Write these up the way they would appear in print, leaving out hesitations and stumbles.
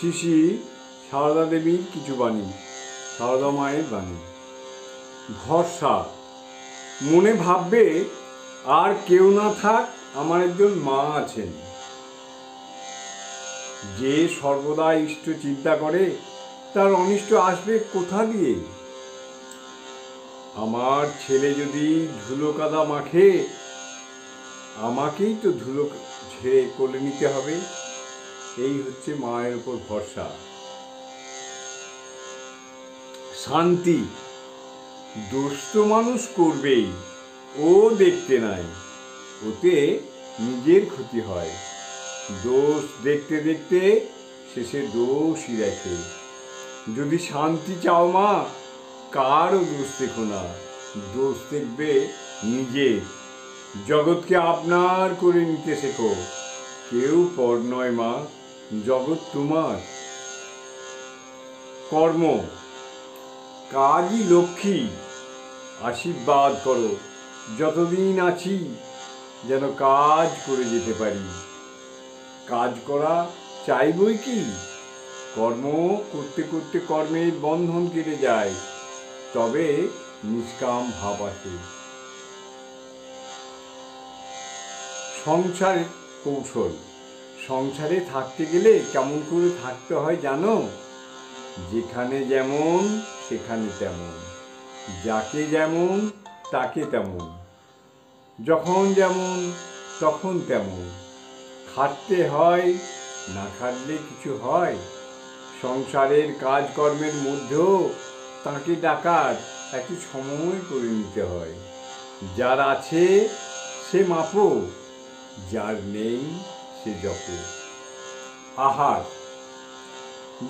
শ্রী শ্রী সারদা দেবীর কিছু বাণী, সারদা মায়ের বাণী। ভরসা। মনে ভাববে আর কেউ না থাক, আমার একজন মা আছেন, যে সর্বদা ইষ্ট চিন্তা করে, তার অনিষ্ট আসবে কোথা দিয়ে? আমার ছেলে যদি ধুলো কাদা মাখে, আমাকেই তো ধুলো ঝেড়ে কোলে নিতে হবে। এই হচ্ছে মায়ের উপর ভরসা। শান্তি। দোষ তো মানুষ করবেই, ও দেখতে নাই, ওতে নিজের ক্ষতি হয়। দোষ দেখতে দেখতে শেষে দোষই দেখে। যদি শান্তি চাও মা, কারও দোষ দেখো না, দোষ দেখবে নিজে। জগৎকে আপনার করে নিতে শেখো, কেউ পর নয় মা, জগৎ তোমার। কর্ম। কাজই লক্ষ্মী, আশীর্বাদ করো যতদিন আছি, যেন কাজ করে যেতে পারি। কাজ করা চাইবই কি, কর্ম করতে করতে কর্মের বন্ধন কেটে যায়, তবে নিষ্কাম ভাব আসে। সংসারের কৌশল। সংসারে থাকতে গেলে কেমন করে থাকতে হয় জানো? যেখানে যেমন সেখানে তেমন, যাকে যেমন তাকে তেমন, যখন যেমন তখন তেমন। খাটতে হয়, না খাটলে কিছু হয়? সংসারের কাজকর্মের মধ্যেও তাকে ডাকার একটু সময় করে নিতে হয়। যার আছে সে মাপো, যার নেই সে জপ। আহার।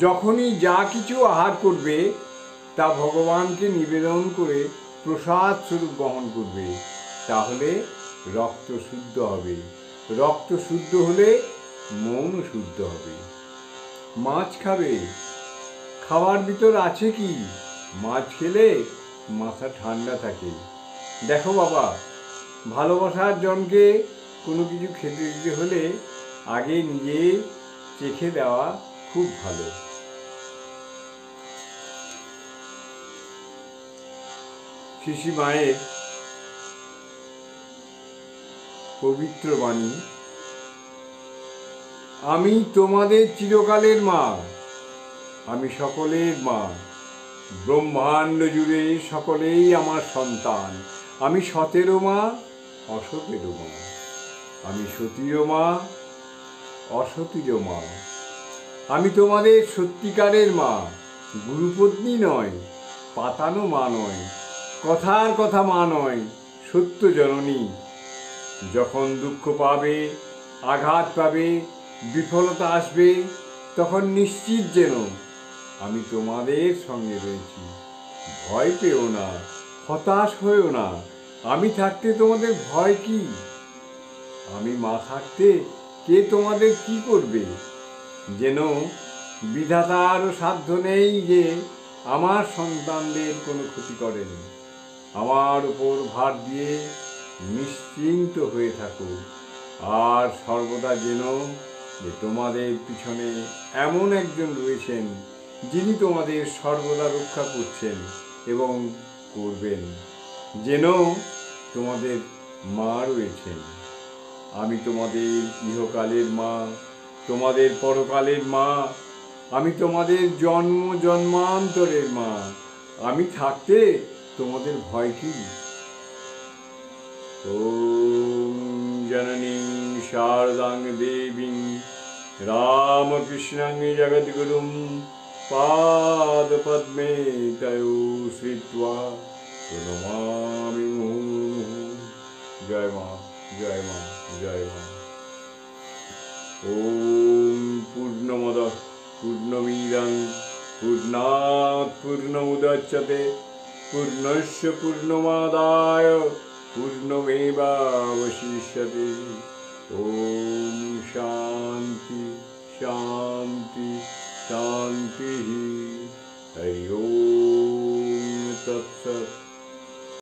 যখনই যা কিছু আহার করবে, তা ভগবানকে নিবেদন করে প্রসাদ স্বরূপ গ্রহণ করবে, তাহলে রক্ত শুদ্ধ হবে। রক্ত শুদ্ধ হলে মন শুদ্ধ হবে। মাছ খাবে। খাওয়ার ভিতর আছে কি? মাছ খেলে মাথা ঠান্ডা থাকে। দেখো বাবা, ভালোবাসার জনকে কোনো কিছু খেতে দিতে হলে আগে নিজে চেখে দেওয়া খুব ভালো। শ্রী মায়ের পবিত্র বাণী। আমি তোমাদের চিরকালের মা, আমি সকলের মা। ব্রহ্মাণ্ড জুড়ে সকলেই আমার সন্তান। আমি সতেরও মা, অসতেরও মা। আমি সতীরও মা, অসতীরও মা। আমি তোমাদের সত্যিকারের মা, গুরুপত্নী নয়, পাতানো মা নয়, কথার কথা মা নয়, সত্য জননী। যখন দুঃখ পাবে, আঘাত পাবে, বিফলতা আসবে, তখন নিশ্চিত যেন আমি তোমাদের সঙ্গে রয়েছি। ভয় পেও না, হতাশ হয়েও না। আমি থাকতে তোমাদের ভয় কি? আমি মা থাকতে কে তোমাদের কি করবে? যেন বিধাতারও সাধ্য নেই যে আমার সন্তানদের কোনো ক্ষতি করেন। আমার উপর ভার দিয়ে নিশ্চিন্ত হয়ে থাকো, আর সর্বদা যেন যে তোমাদের পিছনে এমন একজন রয়েছেন, যিনি তোমাদের সর্বদা রক্ষা করছেন এবং করবেন। যেন তোমাদের মা রয়েছেন। আমি তোমাদের ইহকালের মা, তোমাদের পরকালের মা। আমি তোমাদের জন্ম জন্মান্তরের মা। আমি থাকতে তোমাদের ভয় কি? ওম জননীং শারদাং দেবীং রামকৃষ্ণং জগদ্গুরুং পাদপদ্মে তয়ো শ্রিত্বা প্রণমামি মুহুর্মুহুঃ। জয় মা, জয় মা, জয় মা। ওম পূর্ণমদঃ পূর্ণমিদং পূর্ণাৎ পূর্ণমুদচ্যতে পূর্ণস্য পূর্ণমাদায় পূর্ণমেবাবশিষ্যতে। ওম শান্তি শান্তি শান্তি। হরি ওম তৎসৎ।